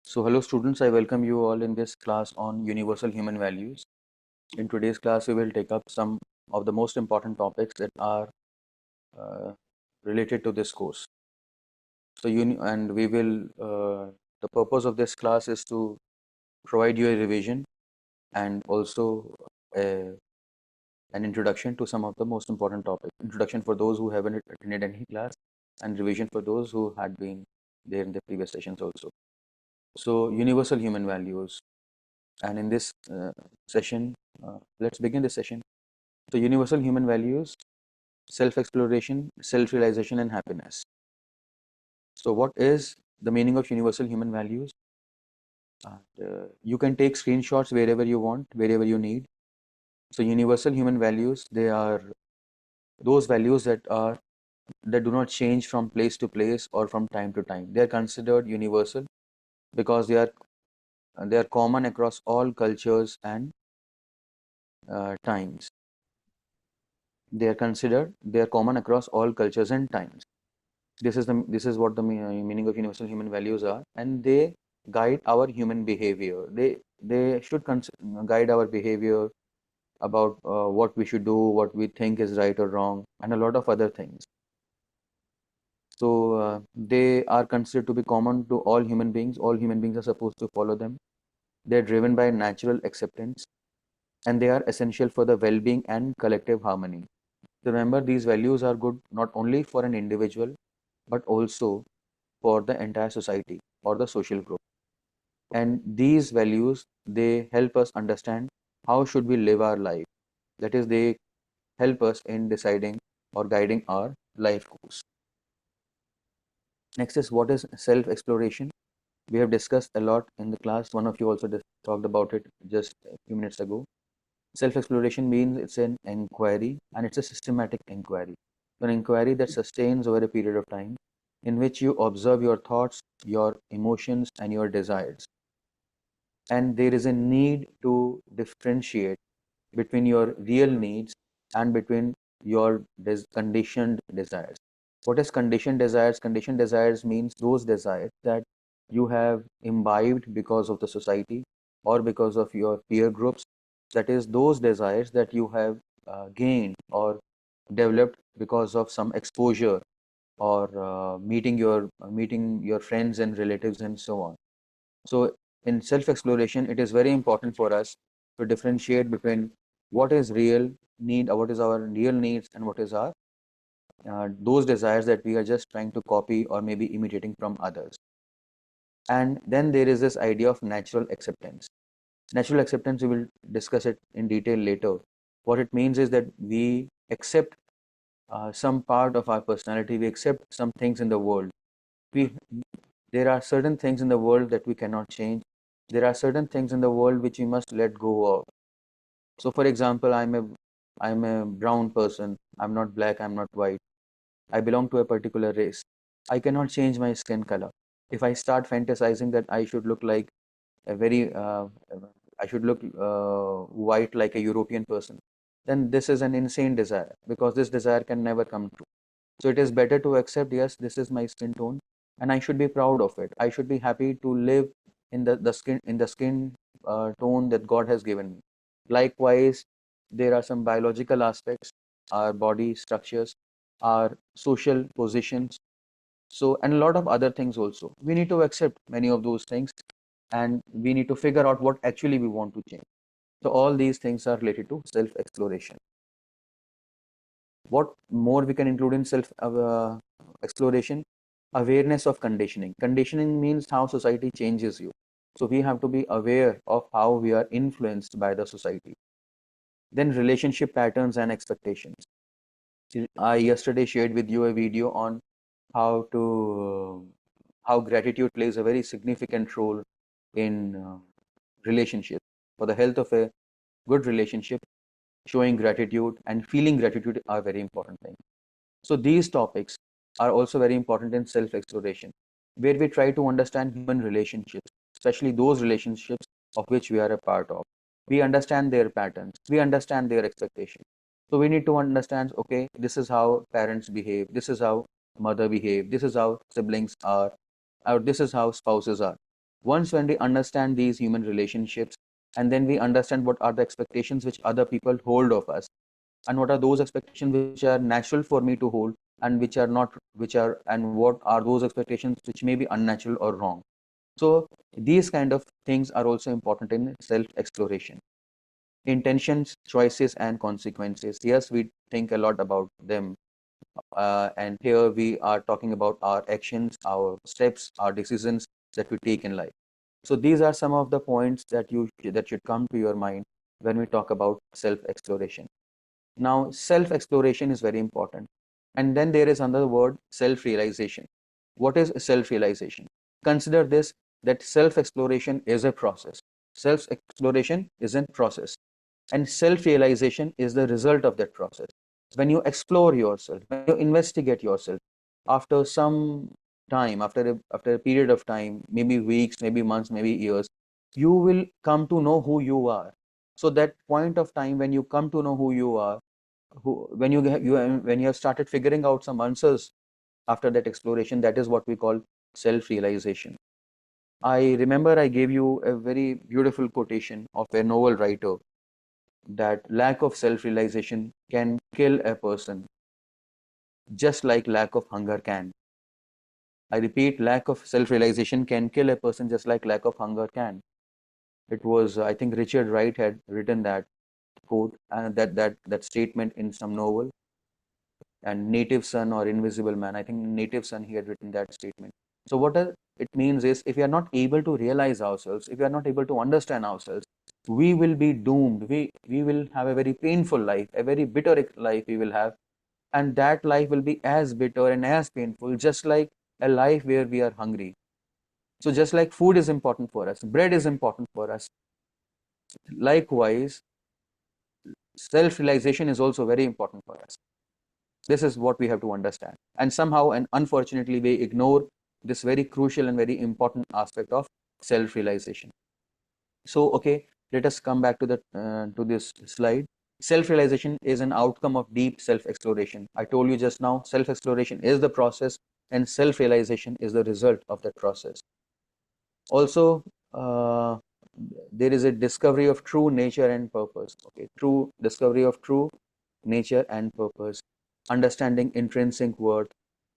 So hello students, I welcome you all in this class on universal human values. In today's class, we will take up some of the most important topics that are uh, related to this course. So the purpose of this class is to provide you a revision and also a, an introduction to some of the most important topics. Introduction for those who haven't attended any class and revision for those who had been there in the previous sessions also. So universal human values. And in this session, let's begin this session. So, universal human values, self exploration, self realization, and happiness. So, what is the meaning of universal human values? You can take screenshots wherever you want, wherever you need. So, universal human values, they are those values that do not change from place to place or from time to time. They are considered universal because they are common across all cultures and times. They are common across all cultures and times. This is what the meaning of universal human values are, and they guide our human behavior. They should guide our behavior about what we should do, what we think is right or wrong, and a lot of other things. So they are considered to be common to all human beings. All human beings are supposed to follow them. They are driven by natural acceptance, and they are essential for the well-being and collective harmony. Remember, these values are good not only for an individual but also for the entire society or the social group. And these values, they help us understand how should we live our life. That is, they help us in deciding or guiding our life course. Next is, what is self exploration? We have discussed a lot in the class. One of you also talked about it just a few minutes ago. Self exploration means it's an inquiry, and it's a systematic inquiry, an inquiry that sustains over a period of time, in which you observe your thoughts, your emotions, and your desires. And there is a need to differentiate between your real needs and between your conditioned desires. What is conditioned desires? Conditioned desires means those desires that you have imbibed because of the society or because of your peer groups. That is, those desires that you have gained or developed because of some exposure or meeting your friends and relatives and so on. So in self-exploration, it is very important for us to differentiate between what is real need, or what is our real needs, and what is our those desires that we are just trying to copy or maybe imitating from others. And then there is this idea of natural acceptance. Natural acceptance, we will discuss it in detail later. What it means is that we accept some part of our personality, we accept some things in the world. We There are certain things in the world that we cannot change. There are certain things in the world which we must let go of. So for example, I'm a brown person. I'm not black, I'm not white. I belong to a particular race. I cannot change my skin color. If I start fantasizing that a very I should look white like a European person, then this is an insane desire, because this desire can never come true. So it is better to accept, yes, this is my skin tone, and I should be proud of it. I should be happy to live in the skin tone that God has given me. Likewise, there are some biological aspects, our body structures, our social positions, so and a lot of other things also. We need to accept many of those things, and we need to figure out what actually we want to change. So all these things are related to self exploration. What more we can include in self exploration? Awareness of conditioning. Conditioning means how society changes you. So we have to be aware of how we are influenced by the society. Then relationship patterns and expectations. I yesterday shared with you a video on how to how gratitude plays a very significant role in relationships. For the health of a good relationship, showing gratitude and feeling gratitude are very important things. So these topics are also very important in self-exploration, where we try to understand human relationships, especially those relationships of which we are a part of. We understand their patterns, we understand their expectations. So we need to understand, okay, this is how parents behave, this is how mother behave, this is how siblings are, or this is how spouses are. Once when we understand these human relationships, and then we understand what are the expectations which other people hold of us, and what are those expectations which are natural for me to hold, and which are not, and what are those expectations which may be unnatural or wrong. So these kind of things are also important in self exploration. Intentions, choices, and consequences. Yes, we think a lot about them, and here we are talking about our actions, our steps, our decisions that we take in life. So these are some of the points that should come to your mind when we talk about self exploration. Now, self exploration is very important. And then there is another word, self realization. What is self realization? Consider this, that self exploration is a process. Self exploration is a process, and self realization is the result of that process. When you explore yourself, when you investigate yourself, after some time, after a period of time, maybe weeks, maybe months, maybe years, you will come to know who you are. So that point of time when you come to know who you are, when you have started figuring out some answers after that exploration, that is what we call self realization. I remember I gave you a very beautiful quotation of a novel writer, that lack of self realization can kill a person just like lack of hunger can. I repeat, lack of self realization can kill a person just like lack of hunger can. It was, I think, Richard Wright had written that quote, that statement in some novel. And Native Son or Invisible Man, I think Native Son, he had written that statement. So what it means is, if we are not able to realize ourselves, if we are not able to understand ourselves, we will be doomed. We will have a very painful life, a very bitter life we will have, and that life will be as bitter and as painful, just like a life where we are hungry. So just like food is important for us, bread is important for us, likewise self realization is also very important for us. This is what we have to understand. And somehow, and unfortunately, we ignore this very crucial and very important aspect of self-realization. So, okay, let us come back to to this slide. Self-realization is an outcome of deep self-exploration. I told you just now, self-exploration is the process, and self-realization is the result of that process. Also, there is a discovery of true nature and purpose. Okay, true discovery of true nature and purpose, understanding intrinsic worth,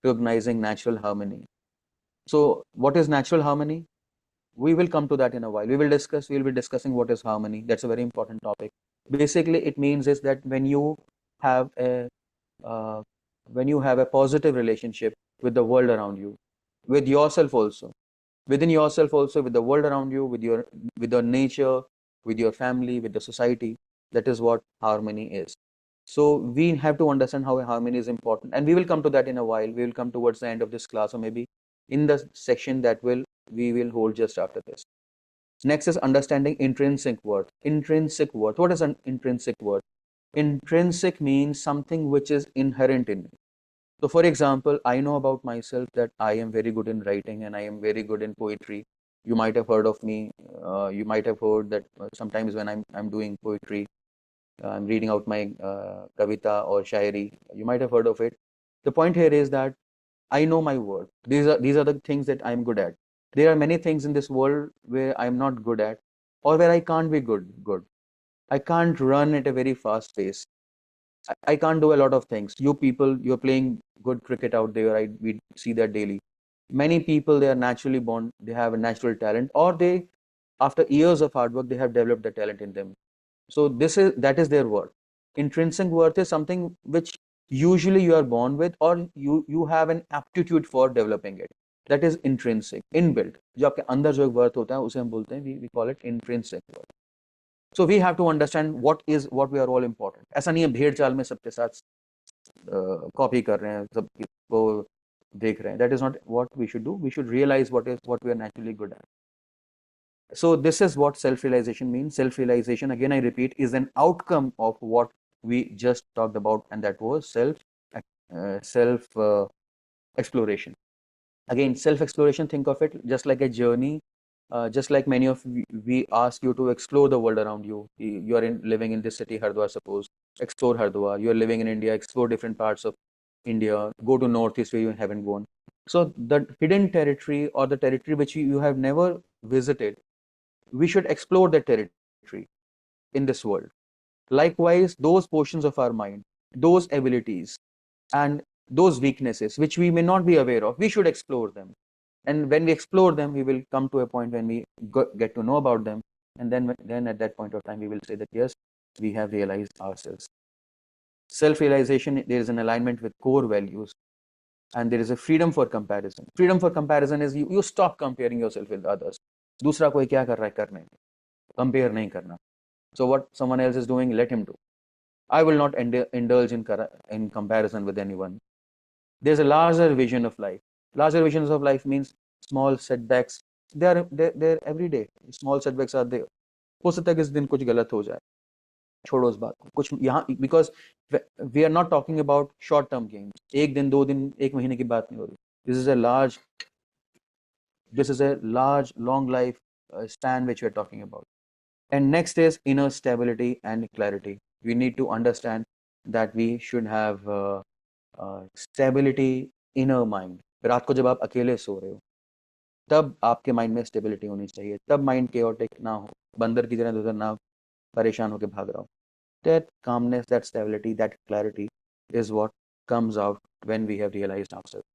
recognizing natural harmony. So, what is natural harmony? We will come to that in a while. We will be discussing what is harmony. That's a very important topic. Basically, it means is that have a uh, when you have a positive relationship with the world around you, with yourself also, within yourself also, with the world around you, with your nature, with your family, with the society. That is what harmony is. So we have to understand how harmony is important, and we will come to that in a while. We will come towards the end of this class, or maybe in the section that we will hold just after this. Next is understanding intrinsic worth. Intrinsic worth. What is an intrinsic worth? Intrinsic means something which is inherent in me. So, for example, I know about myself that I am very good in writing and I am very good in poetry. You might have heard of me. You might have heard that sometimes when I'm doing poetry, I'm reading out my kavita or shairi. You might have heard of it. The point here is that I know my work. These are the things that I'm good at. There are many things in this world where I'm not good at, or where I can't be good. I can't run at a very fast pace. I can't do a lot of things. You people, you're playing good cricket out there. We see that daily. Many people, they are naturally born. They have a natural talent, or they, after years of hard work, they have developed the talent in them. So that is their worth. Intrinsic worth is something which usually you are born with, or you have an aptitude for developing it. That is intrinsic, inbuilt. जो आपके अंदर जो एक worth होता है, उसे हम बोलते हैं, we call it intrinsic worth. So we have to understand what we are all important. ऐसा नहीं है भेड़ चाल में सबके साथ कॉपी कर रहे हैं, सबको देख रहे हैं. That is not what we should do. We should realize what we are naturally good at. So this is what self-realization means. Self-realization, again I repeat, is an outcome of what we just talked about, and that was self exploration. Again, self-exploration, think of it just like a journey. Just like many of we ask you to explore the world around you. You are living in this city, Hardwar, suppose. Explore Hardwar. You are living in India, explore different parts of India. Go to Northeast where you haven't gone. So the hidden territory, or the territory which you have never visited, we should explore that territory in this world. Likewise, those portions of our mind, those abilities, and those weaknesses which we may not be aware of, we should explore them. And when we explore them, we will come to a point when we get to know about them. And then at that point of time, we will say that yes, we have realized ourselves. Self-realization, there is an alignment with core values, and there is a freedom for comparison. Freedom for comparison is you stop comparing yourself with others. दूसरा कोई क्या कर रहा है करने, compare नहीं करना. So what someone else is doing, let him do. I will not indulge in comparison with anyone. There's a larger vision of life. Larger visions of life means small setbacks. They're every day. Small setbacks are there. हो सकता है कि इस दिन कुछ गलत हो जाए, छोड़ो उस बात को. कुछ यहाँ, because we are not talking about short term gains. एक दिन, 2 दिन, 1 महीने की बात नहीं हो रही. This is a large long life span which we are talking about. And next is inner stability and clarity. We need to understand that we should have stability inner mind. रात को जब आप अकेले सो रहे हो, तब आपके माइंड में स्टेबिलिटी होनी चाहिए. तब माइंड केओटिक ना हो, बंदर की तरह उधर ना परेशान होकर भाग रहा हो. That calmness, that stability, that clarity is what comes out when we have realized ourselves.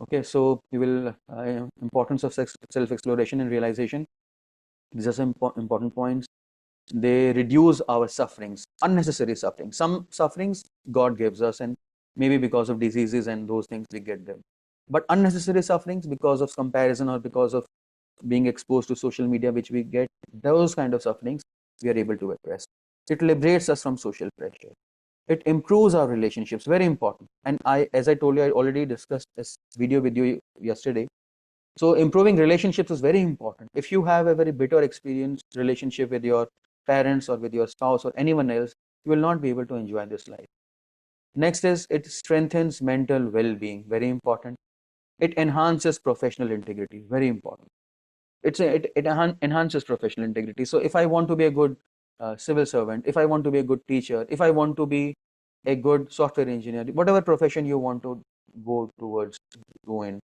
Okay, so we will importance of self-exploration and realization. These are some important points. They reduce our sufferings, unnecessary suffering. Some sufferings God gives us, and maybe because of diseases and those things we get them. But unnecessary sufferings because of comparison or because of being exposed to social media, which we get, those kind of sufferings we are able to address. It liberates us from social pressure. It improves our relationships, very important. And as I told you, I already discussed this video with you yesterday. So improving relationships is very important. If you have a very bitter experience relationship with your parents or with your spouse or anyone else, you will not be able to enjoy this life. Next is it strengthens mental well-being, very important. It enhances professional integrity, very important. It enhances professional integrity. So if I want to be a good civil servant, if I want to be a good teacher, if I want to be a good software engineer, whatever profession you want to go in,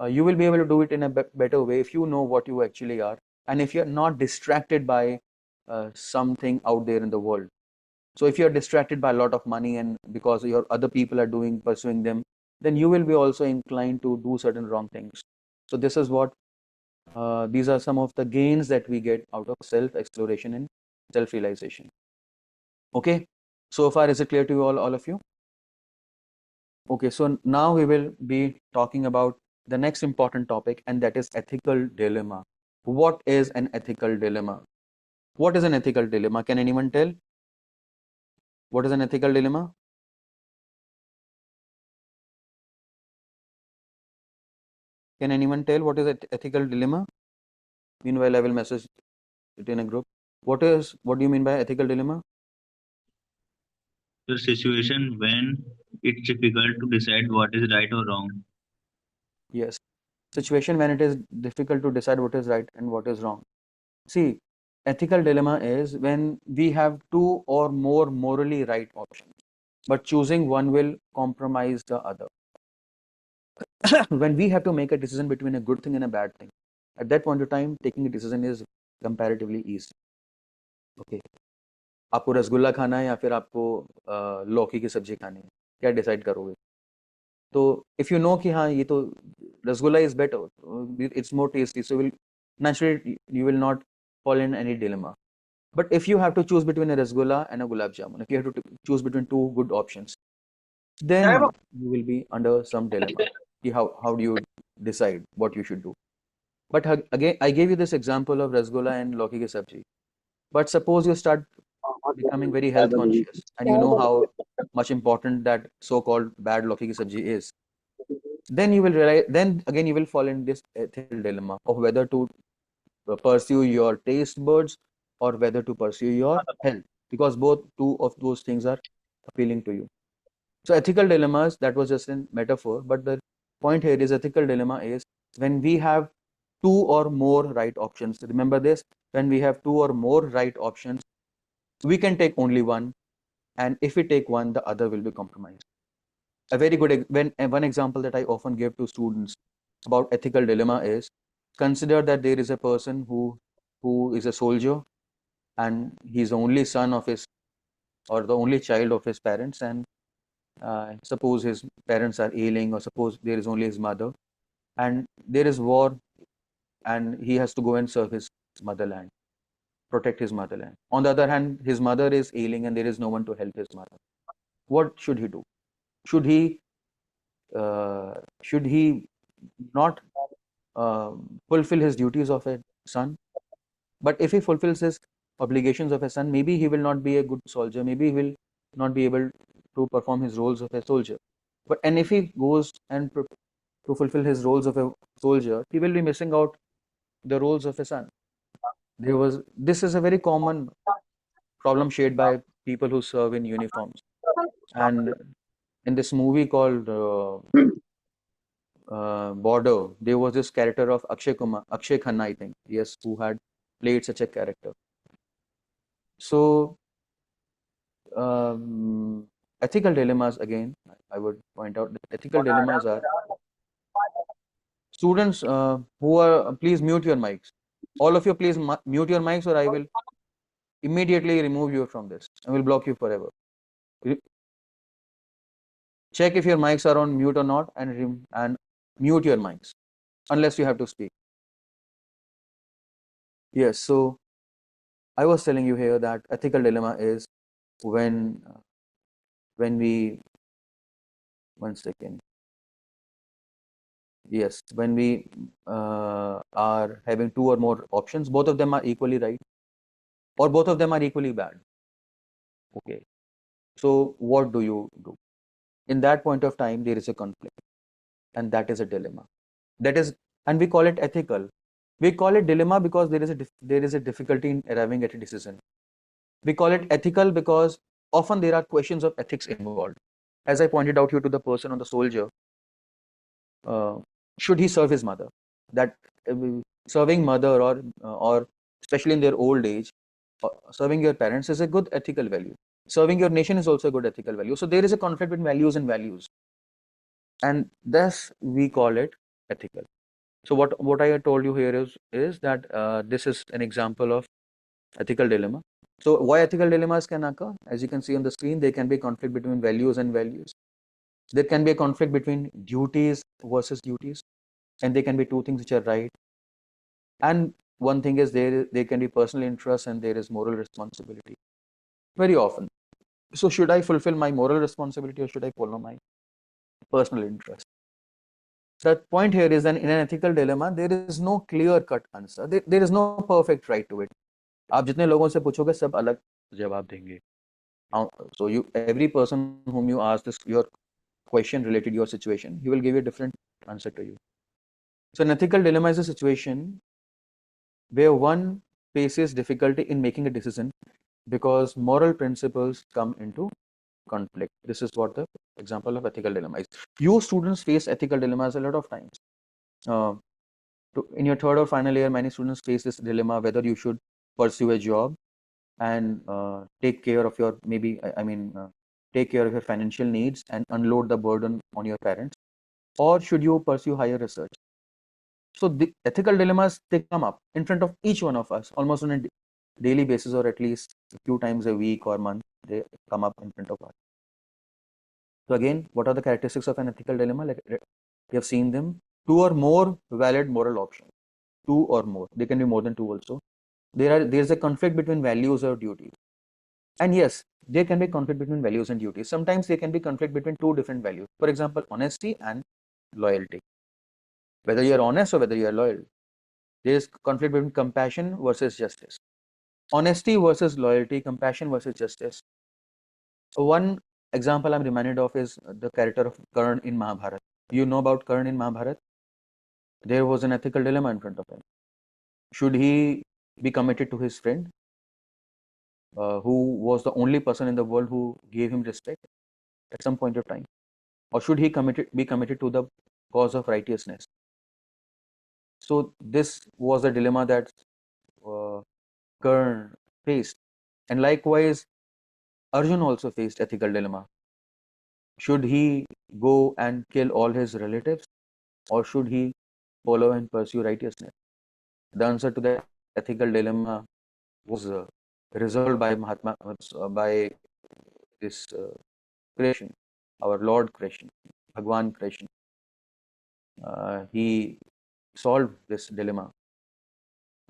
you will be able to do it in a better way if you know what you actually are, and if you're not distracted by something out there in the world. So if you're distracted by a lot of money and because your other people are pursuing them, then you will be also inclined to do certain wrong things. So this is what these are some of the gains that we get out of self-exploration and self-realization. Okay, so far is it clear to you all of you? Okay, so now we will be talking about the next important topic, and that is ethical dilemma. What is an ethical dilemma? What is an ethical dilemma? Can anyone tell? What is an ethical dilemma? Can anyone tell what is an ethical dilemma? Meanwhile, I will message it in a group. What do you mean by ethical dilemma? The situation when it's difficult to decide what is right or wrong. Yes, situation when it is difficult to decide what is right and what is wrong. See, ethical dilemma is when we have two or more morally right options, but choosing one will compromise the other. When we have to make a decision between a good thing and a bad thing, at that point of time, taking a decision is comparatively easy. Okay, आपको रसगुल्ला खाना है या फिर आपको लौकी की सब्जी खानी है, क्या डिसाइड करोगे? तो इफ यू नो कि हाँ ये तो rasgulla is better, it's more tasty, so will naturally you will not fall in any dilemma. But if you have to choose between a rasgulla and a gulab jamun, if you have to choose between two good options, then you will be under some dilemma. How do you decide what you should do? But again, I gave you this example of rasgulla and lauki ki sabji. But suppose you start becoming very health conscious and you know how much important that so-called bad lauki ki sabji is. Then you will realize, then again you will fall in this ethical dilemma of whether to pursue your taste buds or whether to pursue your health, because both two of those things are appealing to you. So ethical dilemmas, that was just a metaphor, but the point here is ethical dilemma is when we have two or more right options. Remember this, when we have two or more right options, we can take only one, and if we take one, the other will be compromised. A very good one example that I often give to students about ethical dilemma is Consider that there is a person who is a soldier, and he's the only son of his, or the only child of his parents, and suppose his parents are ailing, or suppose there is only his mother, and there is war, and he has to go and serve his motherland, protect his motherland. On the other hand, his mother is ailing and there is no one to help his mother. What should he do? Should he uh, should he not uh, fulfill his duties of a son? But if he fulfills his obligations of a son, maybe he will not be a good soldier. Maybe he will not be able to perform his roles of a soldier. But and if he goes and to fulfill his roles of a soldier, he will be missing out the roles of a son. This is a very common problem shared by people who serve in uniforms. And in this movie called Border, there was this character of Akshay Khanna, I think, yes, who had played such a character. So, um, ethical dilemmas again, I would point out that ethical dilemmas are students who are, please mute your mics. All of you, please mute your mics, or I will immediately remove you from this. I will block you forever. Check if your mics are on mute or not, and mute your mics unless you have to speak. Yes, so I was telling you here that ethical dilemma is when we, one second. Yes, when we are having two or more options, both of them are equally right, or both of them are equally bad. Okay, so what do you do? In that point of time, there is a conflict, and that is a dilemma. That is, and we call it ethical. We call it dilemma because there is a difficulty in arriving at a decision. We call it ethical because often there are questions of ethics involved. As I pointed out here to the person on the soldier, uh, should he serve his mother? That uh, serving mother, or especially in their old age, serving your parents is a good ethical value. Serving your nation is also a good ethical value. So there is a conflict between values and values, and thus we call it ethical. So what I had told you here is that this is an example of ethical dilemma. So why ethical dilemmas can occur? As you can see on the screen, there can be conflict between values and values. There can be a conflict between duties versus duties, and there can be two things which are right. And one thing is there can be personal interest and there is moral responsibility. Very often. So should I fulfill my moral responsibility or should I follow my personal interest? The point here is that in an ethical dilemma, there is no clear-cut answer. There is no perfect right to it. आप जितने लोगों से पूछोगे सब अलग जवाब देंगे. So every person whom you ask this your question related to your situation, he will give you a different answer to you. So an ethical dilemma is a situation where one faces difficulty in making a decision because moral principles come into conflict. This is what the example of ethical dilemma is. You students face ethical dilemmas a lot of times. Uh, in your third or final year, many students face this dilemma whether you should pursue a job and take care of your take care of your financial needs and unload the burden on your parents, or should you pursue higher research. So the ethical dilemmas, they come up in front of each one of us almost on a daily basis, or at least a few times a week or month. They come up in front of us. So again, what are the characteristics of an ethical dilemma? Like we have seen them. Two or more valid moral options. Two or more. They can be more than two also. There is a conflict between values or duties. And yes, there can be conflict between values and duties. Sometimes there can be conflict between two different values. For example, honesty and loyalty. Whether you are honest or whether you are loyal. There is conflict between compassion versus justice. Honesty versus loyalty, compassion versus justice. One example I'm reminded of is the character of Karn in Mahabharata. You know about Karn in Mahabharata? There was an ethical dilemma in front of him. Should he be committed to his friend, who was the only person in the world who gave him respect at some point of time? Or should he be committed to the cause of righteousness? So this was a dilemma that uh, Karn faced. And likewise, Arjun also faced ethical dilemma. Should he go and kill all his relatives, or should he follow and pursue righteousness? The answer to that ethical dilemma was resolved by by this creation, our Lord creation, Bhagwan creation. He solved this dilemma,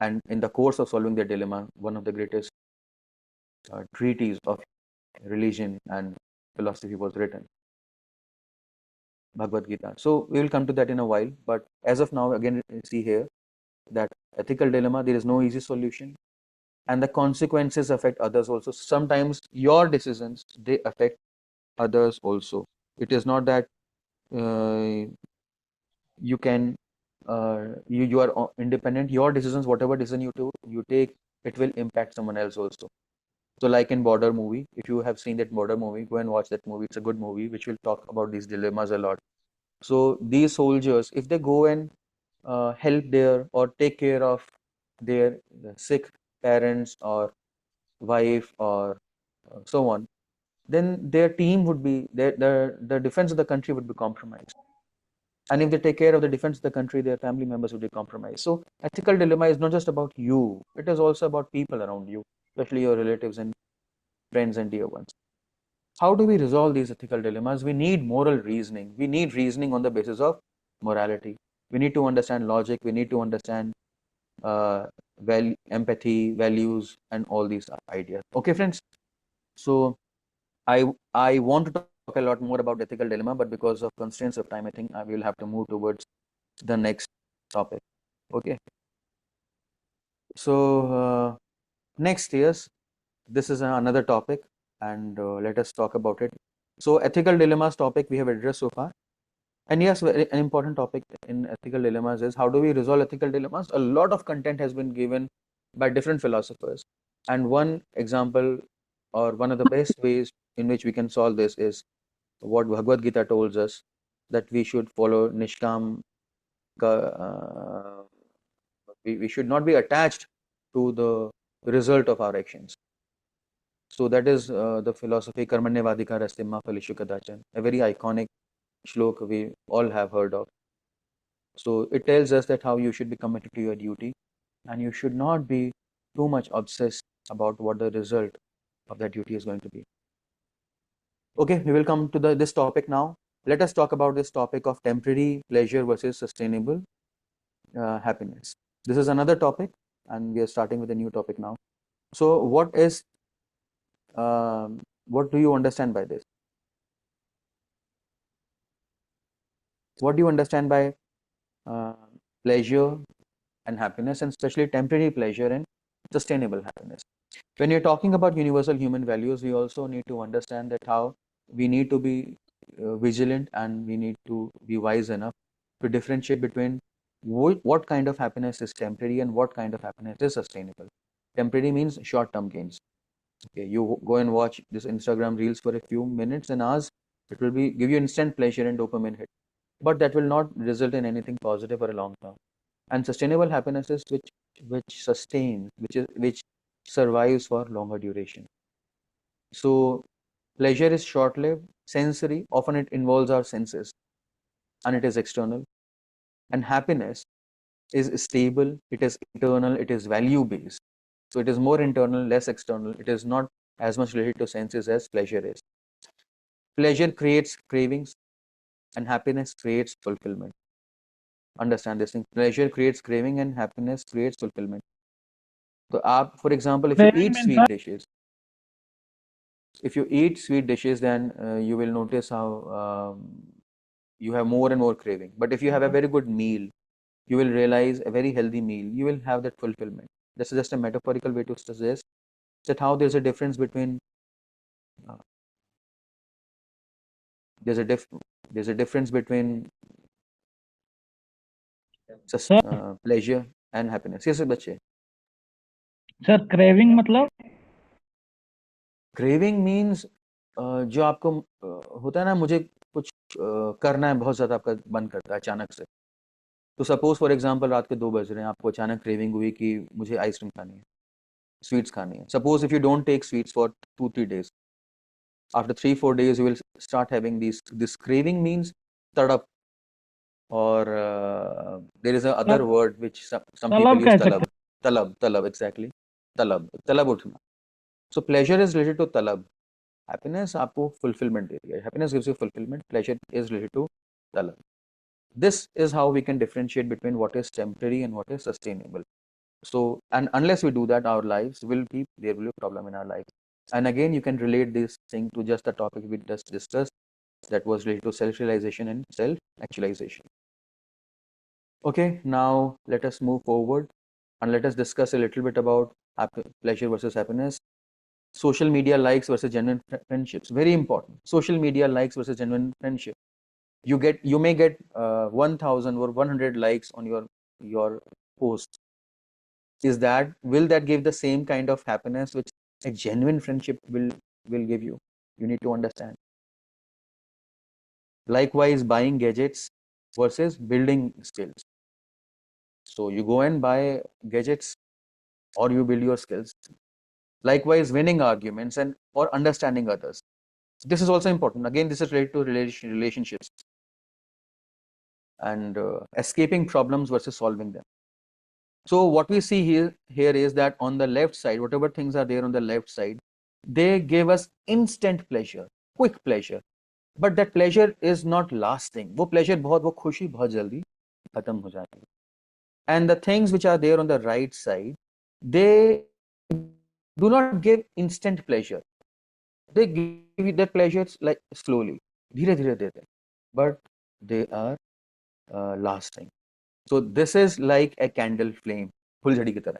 and in the course of solving the dilemma, one of the greatest treatises of religion and philosophy was written, Bhagavad Gita. So we will come to that in a while, but as of now, again, see here that ethical dilemma, there is no easy solution, and the consequences affect others also. Sometimes your decisions, they affect others also. It is not that uh, you can you are independent. Your decisions, whatever decision you take, it will impact someone else also. So like in Border movie, if you have seen that Border movie, go and watch that movie. It's a good movie which will talk about these dilemmas a lot. So these soldiers, if they go and help their or take care of their sick parents or wife or so on, then their team would be the defense of the country would be compromised. And if they take care of the defense of the country, their family members would be compromised. So ethical dilemma is not just about you; it is also about people around you, especially your relatives and friends and dear ones. How do we resolve these ethical dilemmas? We need moral reasoning. We need reasoning on the basis of morality. We need to understand logic. We need to understand empathy, values, and all these ideas. Okay, friends. So I want to talk a lot more about ethical dilemma, but because of constraints of time, I think I will have to move towards the next topic. Okay. So next, yes, this is another topic, and let us talk about it. So ethical dilemmas topic we have addressed so far. And yes, an important topic in ethical dilemmas is how do we resolve ethical dilemmas? A lot of content has been given by different philosophers. And one example or one of the best ways in which we can solve this is what Bhagavad Gita tells us, that we should follow Nishkam. We should not be attached to the result of our actions. So that is the philosophy Karmanyavadika Rastimma Phalishu Kadachan, a very iconic shlok we all have heard of. So it tells us that how you should be committed to your duty, and you should not be too much obsessed about what the result of that duty is going to be. Okay, we will come to this topic now. Let us talk about this topic of temporary pleasure versus sustainable happiness. This is another topic, and we are starting with a new topic now. So, what do you understand by this? What do you understand by uh, pleasure and happiness, and especially temporary pleasure and sustainable happiness? When you're talking about universal human values, we also need to understand that how we need to be vigilant, and we need to be wise enough to differentiate between what kind of happiness is temporary and what kind of happiness is sustainable. Temporary means short-term gains. Okay, you go and watch this Instagram reels for a few minutes and hours, it will be give you instant pleasure and dopamine hit, but that will not result in anything positive for a long term. And sustainable happiness is which sustains, which survives for longer duration. So pleasure is short-lived, sensory, often it involves our senses, and it is external. And happiness is stable, it is internal, it is value-based. So it is more internal, less external. It is not as much related to senses as pleasure is. Pleasure creates cravings, and happiness creates fulfillment. Understand this thing. Pleasure creates craving, and happiness creates fulfillment. So, for example, if you Craving eat means sweet dishes, then you will notice how you have more and more craving. But if you have a very good meal, you will realize a very healthy meal, you will have that fulfillment. This is just a metaphorical way to suggest that how there's a difference between uh, there's a diff there's a difference between sir, pleasure and happiness. Yes, बच्चे. sir craving मतलब craving means जो आपको होता है ना, मुझे कुछ करना है, बहुत ज़्यादा आपका मन करता है अचानक से. तो सपोज फॉर एग्जांपल रात के 2 बज रहे हैं, आपको अचानक क्रेविंग हुई कि मुझे आइसक्रीम खानी है, स्वीट्स खानी है. Suppose if you don't take sweets for 2-3 days, after 3-4 days you will start having this craving means तड़प. or there is a other sir word which some people तलब use, कह talab. सकते Talab, exactly. Talab uthna. So pleasure is related to talab. Happiness आपको fulfillment देती है. Happiness gives you fulfillment. Pleasure is related to talab. This is how we can differentiate between what is temporary and what is sustainable. So, and unless we do that, our lives will be, there will be a problem in our life. And again, you can relate this thing to just the topic we just discussed, that was related to self-realization and self-actualization. Okay, now let us move forward and let us discuss a little bit about pleasure versus happiness. Social media likes versus genuine friendships. Very important. Social media likes versus genuine friendship. You may get 1000 or 100 likes on your post. Is that, will that give the same kind of happiness which a genuine friendship will give you? You need to understand. Likewise, buying gadgets versus building skills. So you go and buy gadgets or you build your skills. Likewise, winning arguments and or understanding others. This is also important. Again, this is related to relationships and escaping problems versus solving them. So what we see here is that on the left side, whatever things are there on the left side, they give us instant pleasure, quick pleasure. But that pleasure is not lasting. वो pleasure बहुत, वो खुशी बहुत जल्दी खत्म हो जाती है. And the things which are there on the right side, they do not give instant pleasure. They give you that pleasure like slowly, धीरे धीरे देते हैं, but they are lasting. So this is like a candle flame, फुलझड़ी की तरह.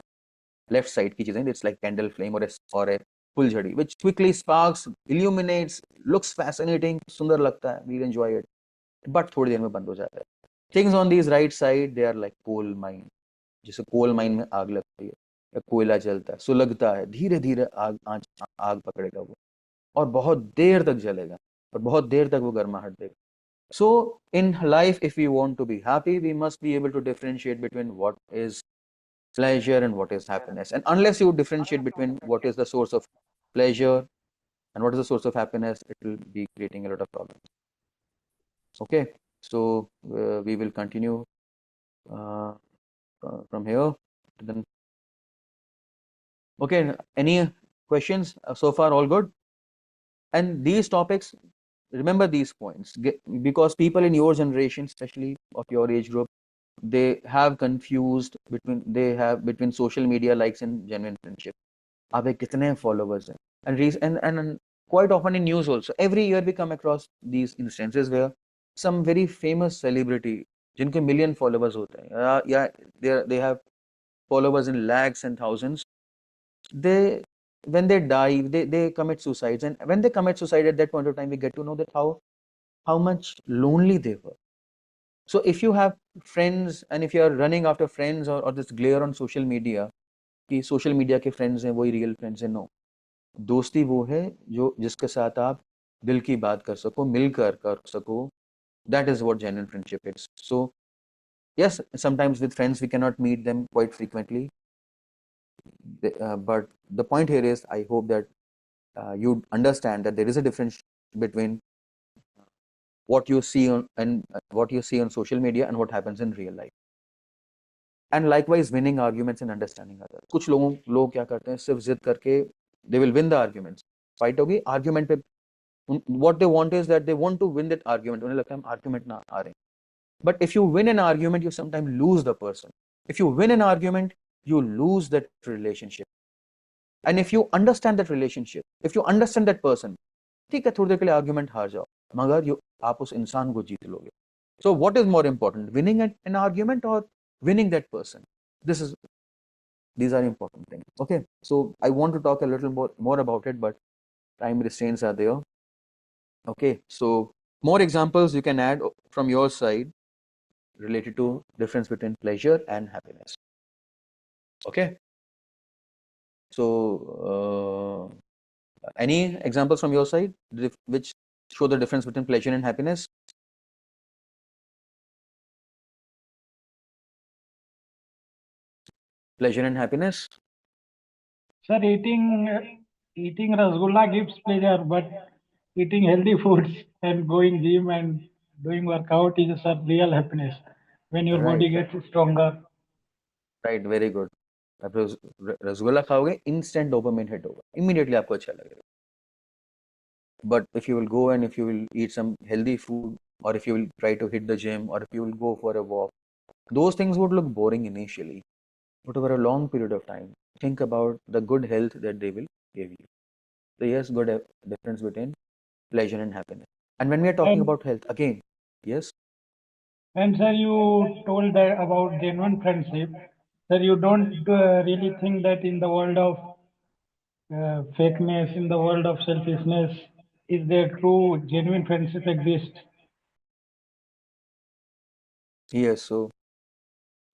Left side की चीजें, it's like candle flame or a फुलझड़ी, which quickly sparks, illuminates, looks fascinating, सुंदर लगता है, we enjoy it, but थोड़ी देर में बंद हो जाता है. Things on these right side, they are like coal mine. जैसे कोल माइन में आग लगती है या कोयला जलता है, सुलगता है, धीरे धीरे आग पकड़ेगा वो और बहुत देर तक जलेगा और बहुत देर तक वो गर्माहट देगा. So in life, if we want to be happy, we must be able to differentiate between what is pleasure and what is happiness. And unless you differentiate between what is the source of pleasure and what is the source of happiness, it will be creating a lot of problems. Okay, so we will continue uh, from here. Then, okay, any questions so far? All good? And these topics, remember these points, because people in your generation, especially of your age group, they have confused between social media likes and genuine friendship. Abe kitne followers hai? And quite often in news also, every year we come across these instances where some very famous celebrity, जिनके million followers होते हैं, they have followers in lakhs and thousands, they, when they die, they commit suicides, and when they commit suicide, at that point of time we get to know that how much lonely they were. So if you have friends and if you are running after friends or this glare on social media कि social media के friends हैं वही real friends हैं, no. दोस्ती वो है जो जिसके साथ आप दिल की बात कर सको, मिलकर कर सको. That is what genuine friendship is. So yes, sometimes with friends we cannot meet them quite frequently, but the point here is, I hope that you understand that there is a difference between what you see on and what you see on social media and what happens in real life. And likewise, winning arguments and understanding others. कुछ लोग क्या करते हैं, सिर्फ जिद करके they will win the arguments. Fight होगी argument पे. What they want is that they want to win that argument. उन्हें लगता है हम argument ना आ रहे. But if you win an argument, you sometimes lose the person. If you win an argument, you lose that relationship. And if you understand that relationship, if you understand that person, ठीक है थोड़ी देर के लिए argument हार जाओ, मगर आप उस इंसान को जीत लोगे. So what is more important, winning an argument or winning that person? These are important things. Okay, so I want to talk a little more about it, but time restraints are there. Okay, so more examples you can add from your side related to difference between pleasure and happiness. Okay, so any examples from your side which show the difference between pleasure and happiness? Pleasure and happiness? sir, eating rasgulla gives pleasure, but eating healthy foods and going gym and Doing workout is a real happiness when your Right, body gets stronger. right, very good. आप रसगुल्ला खाओगे instant dopamine hit होगा, immediately आपको अच्छा लगेगा. But if you will go and if you will eat some healthy food, or if you will try to hit the gym, or if you will go for a walk, those things would look boring initially, but over a long period of time, think about the good health that they will give you. So yes, good difference between pleasure and happiness. And when we are talking And about health, again, yes, and sir, you told that about genuine friendship. Sir, you don't really think that in the world of fakeness, in the world of selfishness, is there true genuine friendship exist? yes. So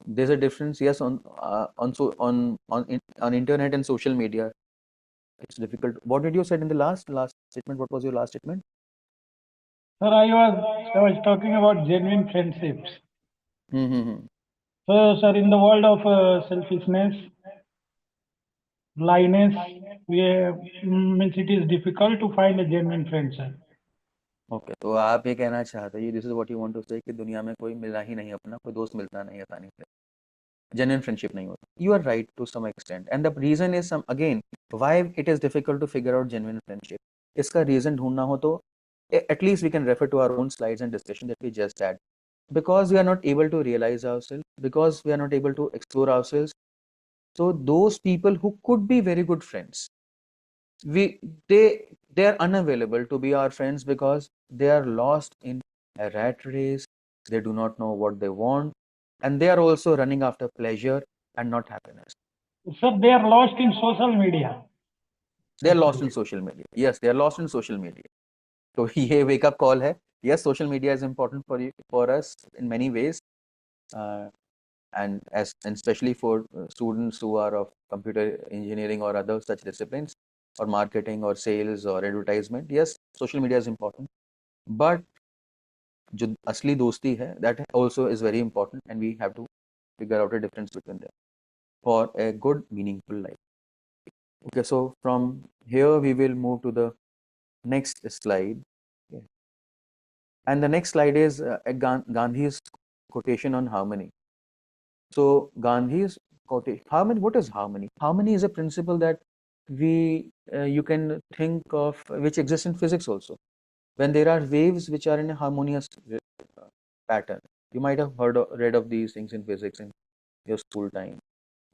there's a difference, yes, on internet and social media. It's difficult. What did you said in the last statement? What was your last statement? Sir, I was talking about genuine friendships. Mm-hmm. So, sir, in the world of selfishness, lioness, means it is difficult to find a genuine friend, sir. Okay, तो आप ये कहना चाहते हैं, this is what you want to say, कि दुनिया में कोई मिला ही नहीं अपना, कोई दोस्त मिलता नहीं आसानी से, genuine friendship नहीं होता. You are right to some extent, and the reason is some again why it is difficult to figure out genuine friendship. इसका reason ढूंढना हो तो at least we can refer to our own slides and discussion that we just had. Because we are not able to realize ourselves, because we are not able to explore ourselves, so those people who could be very good friends, we they are unavailable to be our friends because they are lost in a rat race. They do not know what they want, and they are also running after pleasure and not happiness. Sir, they are lost in social media, They are lost in actually. social media. Yes, they are lost in social media. So ये wake up call है. Yes, social media is important for you, for us in many ways, uh, and especially for students who are of computer engineering or other such disciplines, or marketing or sales or advertisement. Yes, social media is important, but जो असली दोस्ती है, that also is very important, and we have to figure out a difference between them for a good meaningful life. Okay, so from here we will move to the next slide. Okay. And the next slide is Gandhi's quotation on harmony. So Gandhi's quotation, harmony, what is harmony? Harmony is a principle that we you can think of, which exists in physics also. When there are waves which are in a harmonious pattern, you might have read of these things in physics in your school time.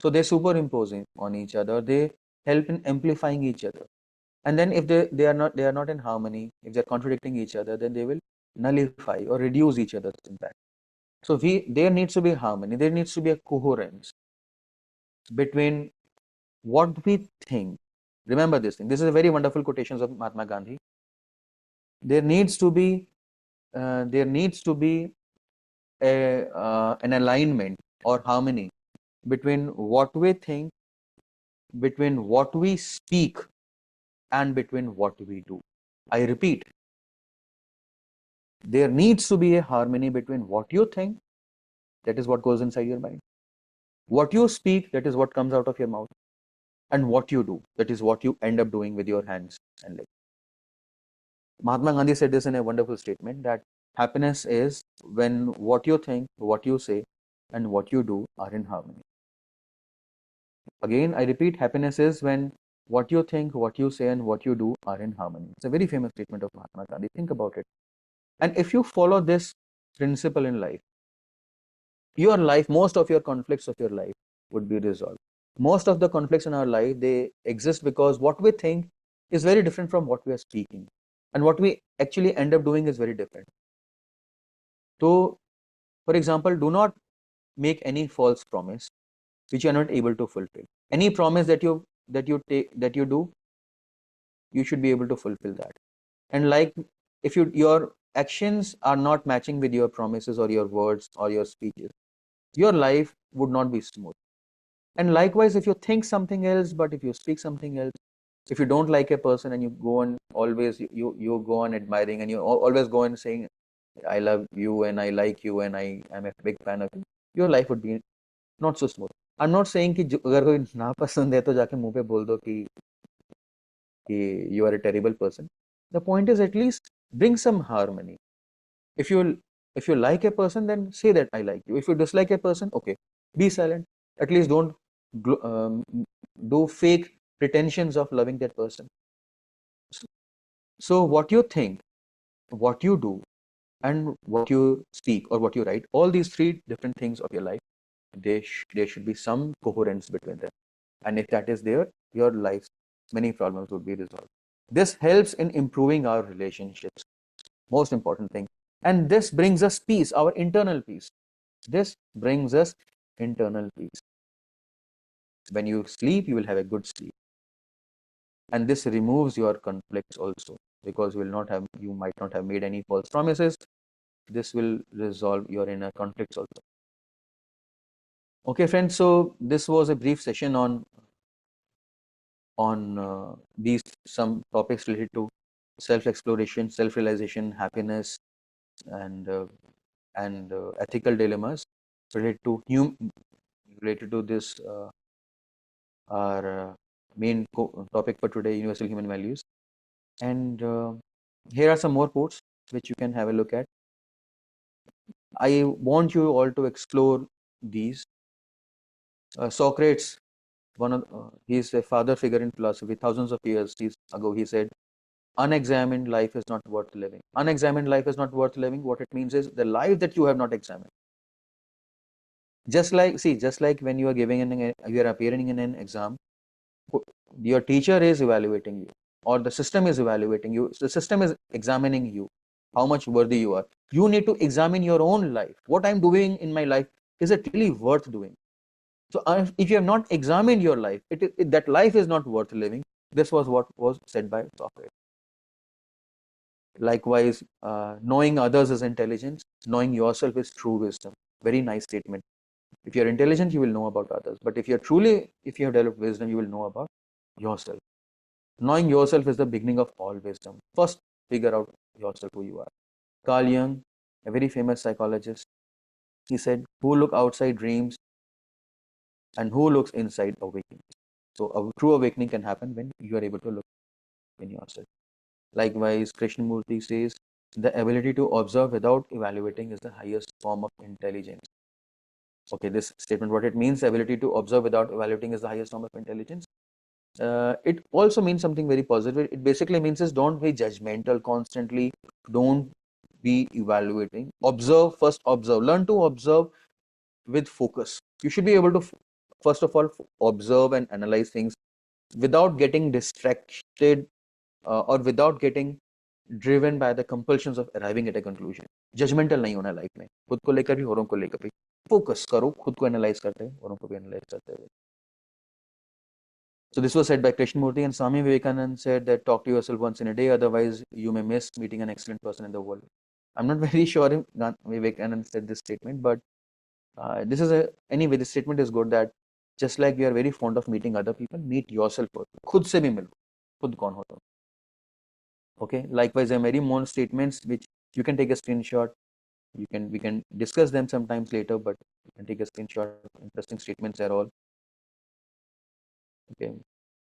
So they're superimposing on each other. They help in amplifying each other. And then if they are not in harmony, if they're contradicting each other, then they will nullify or reduce each other's impact. So there needs to be harmony. There needs to be a coherence between what we think. Remember this thing. This is a very wonderful quotation of Mahatma Gandhi. There needs to be an alignment or harmony between what we think, between what we speak, and between what we do. I repeat, there needs to be a harmony between what you think, that is what goes inside your mind, what you speak, that is what comes out of your mouth, and what you do, that is what you end up doing with your hands and legs. Mahatma Gandhi said this in a wonderful statement, that happiness is when what you think, what you say, and what you do are in harmony. Again, I repeat, happiness is when what you think, what you say, and what you do are in harmony. It's a very famous statement of Mahatma Gandhi. Think about it. And if you follow this principle in life, your life, most of your conflicts of your life would be resolved. Most of the conflicts in our life, they exist because what we think is very different from what we are speaking. And what we actually end up doing is very different. So, for example, do not make any false promise which you are not able to fulfill. Any promise that you do, you should be able to fulfill that. And like, if your actions are not matching with your promises or your words or your speeches, your life would not be smooth. And likewise, if you think something else, but if you speak something else, if you don't like a person and you go on always you go on admiring, and you always go on saying I love you and I like you and I am a big fan of you, your life would be not so smooth. I'm not saying कि अगर कोई नापसंद है तो जाके मुंह पे बोल दो कि you are a terrible person. The point is, at least bring some harmony. If you like a person, then say that I like you. If you dislike a person, okay, be silent. At least don't do fake pretensions of loving that person. So what you think, what you do, and what you speak or what you write, all these three different things of your life, there should be some coherence between them. And if that is there, your life's many problems would be resolved. This helps in improving our relationships. Most important thing. And this brings us peace, our internal peace. This brings us internal peace. When you sleep, you will have a good sleep. And this removes your conflicts also, because you might not have made any false promises. This will resolve your inner conflicts also. Okay, friends. So this was a brief session on these some topics related to self-exploration, self-realization, happiness, and ethical dilemmas related to this our main topic for today, universal human values. And here are some more quotes which you can have a look at. I want you all to explore these. Socrates, he's a father figure in philosophy. Thousands of years ago, he said, "Unexamined life is not worth living." Unexamined life is not worth living. What it means is the life that you have not examined. Just like when you are you are appearing in an exam, your teacher is evaluating you, or the system is evaluating you. The system is examining you, how much worthy you are. You need to examine your own life. What I'm doing in my life, is it really worth doing? So if you have not examined your life, that life is not worth living. This was what was said by Socrates. Likewise, knowing others is intelligence. Knowing yourself is true wisdom. Very nice statement. If you're intelligent, you will know about others. But if you have developed wisdom, you will know about yourself. Knowing yourself is the beginning of all wisdom. First, figure out yourself, who you are. Carl Jung, a very famous psychologist, he said, "Who look outside dreams, and who looks inside awakens." So a true awakening can happen when you are able to look in yourself. Likewise, Krishnamurti says, "The ability to observe without evaluating is the highest form of intelligence." Okay, this statement, what it means, ability to observe without evaluating is the highest form of intelligence. It also means something very positive. It basically means is don't be judgmental constantly. Don't be evaluating. Observe, first observe. Learn to observe with focus. You should be able to, first of all, observe and analyze things without getting distracted or without getting driven by the compulsions of arriving at a conclusion. Judgmental नहीं होना life में, खुद को लेकर भी औरों को लेकर भी फोकस करो, खुद को एनालाइज करते हैं, औरों को भी एनालाइज करते हुए. So this was said by Krishnamurti, and Swami Vivekananda said that talk to yourself once in a day, otherwise you may miss meeting an excellent person in the world. I'm not very sure if Vivekananda said this statement, but anyway, this statement is good, that just like we are very fond of meeting other people, meet yourself first. खुद से भी मिलो, खुद कौन हो तुम. Okay. Likewise, there are many more statements which you can take a screenshot. We can discuss them sometimes later, but you can take a screenshot. Interesting statements are all. Okay.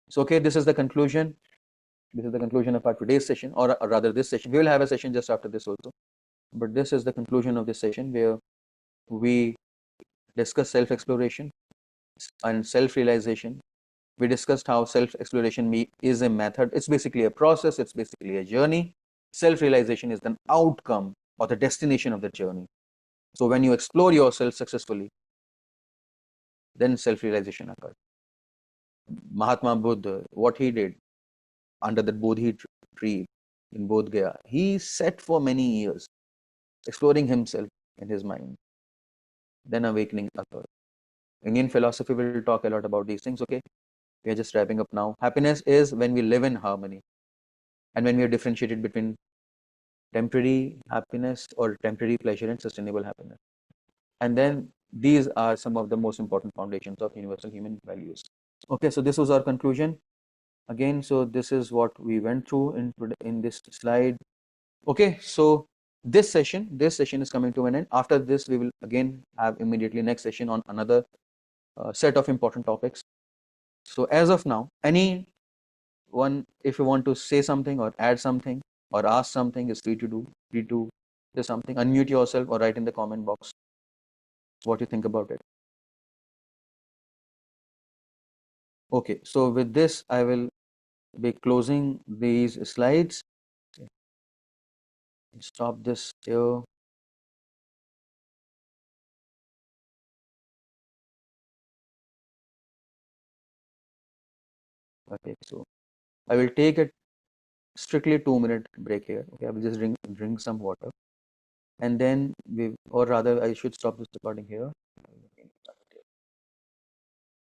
So okay, this is the conclusion. This is the conclusion of our today's session, or rather this session. We will have a session just after this also. But this is the conclusion of this session, where we discuss self-exploration and self-realization. We discussed how self-exploration is a method. It's basically a process. It's basically a journey. Self-realization is the outcome or the destination of the journey. So when you explore yourself successfully, then self-realization occurs. Mahatma Buddha, what he did under the Bodhi tree in Bodh Gaya, he sat for many years exploring himself in his mind. Then awakening occurred. Indian philosophy will talk a lot about these things. Okay, we are just wrapping up now. Happiness is when we live in harmony, and when we are differentiated between temporary happiness or temporary pleasure and sustainable happiness. And then these are some of the most important foundations of universal human values. Okay, so this was our conclusion. Again, so this is what we went through in this slide. Okay, so this session is coming to an end. After this, we will again have immediately next session on another set of important topics. So as of now, anyone, if you want to say something or add something or ask something, is free to there's something, unmute yourself or write in the comment box what you think about it. Okay, so with this, I will be closing these slides. Stop this here. Okay, so I will take a strictly 2-minute break here. Okay, I will just drink some water, and then or rather, I should stop this recording here.